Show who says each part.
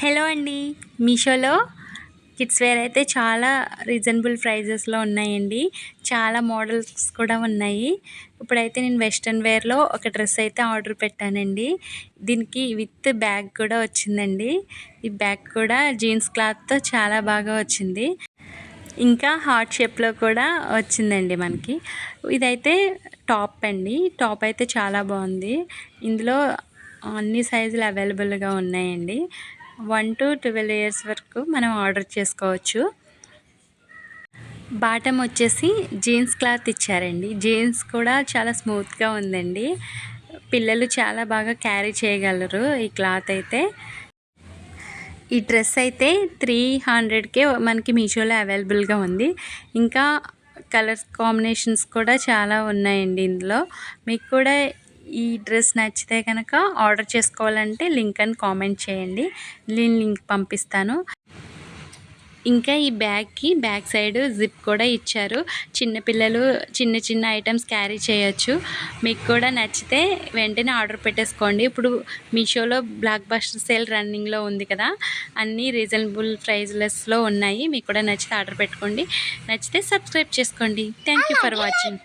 Speaker 1: Hello అండి. మీషోలో kids wear అయితే చాలా రీజనబుల్ ప్రైజెస్లో ఉన్నాయండి. చాలా మోడల్స్ కూడా ఉన్నాయి. ఇప్పుడైతే నేను వెస్ట్రన్ వేర్లో ఒక డ్రెస్ అయితే ఆర్డర్ పెట్టానండి. దీనికి విత్ బ్యాగ్ కూడా వచ్చిందండి. ఈ బ్యాగ్ కూడా జీన్స్ క్లాత్తో చాలా బాగా వచ్చింది. ఇంకా హార్ట్ షేప్లో కూడా వచ్చిందండి మనకి. ఇదైతే టాప్ అండి. టాప్ అయితే చాలా బాగుంది. ఇందులో అన్ని సైజులు అవైలబుల్గా ఉన్నాయండి. 1 to 12 ఇయర్స్ వరకు మనం ఆర్డర్ చేసుకోవచ్చు. బాటమ్ వచ్చేసి జీన్స్ క్లాత్ ఇచ్చారండి. జీన్స్ కూడా చాలా స్మూత్గా ఉందండి. పిల్లలు చాలా బాగా క్యారీ చేయగలరు ఈ క్లాత్ అయితే. ఈ డ్రెస్ అయితే 300కే మనకి మీషోలో అవైలబుల్గా ఉంది. ఇంకా కలర్స్ కాంబినేషన్స్ కూడా చాలా ఉన్నాయండి ఇందులో. మీకు కూడా ఈ డ్రెస్ నచ్చితే కనుక ఆర్డర్ చేసుకోవాలంటే లింక్ అని కామెంట్ చేయండి. నేను లింక్ పంపిస్తాను. ఇంకా ఈ బ్యాగ్కి బ్యాక్ సైడ్ జిప్ కూడా ఇచ్చారు. చిన్నపిల్లలు చిన్న చిన్న ఐటమ్స్ క్యారీ చేయొచ్చు. మీకు కూడా నచ్చితే వెంటనే ఆర్డర్ పెట్టేసుకోండి. ఇప్పుడు మీషోలో బ్లాక్ బస్టర్ సేల్ రన్నింగ్లో ఉంది కదా, అన్నీ రీజనబుల్ ప్రైజ్లెస్లో ఉన్నాయి. మీకు కూడా నచ్చితే ఆర్డర్ పెట్టుకోండి. నచ్చితే సబ్స్క్రైబ్ చేసుకోండి. Thank you for watching.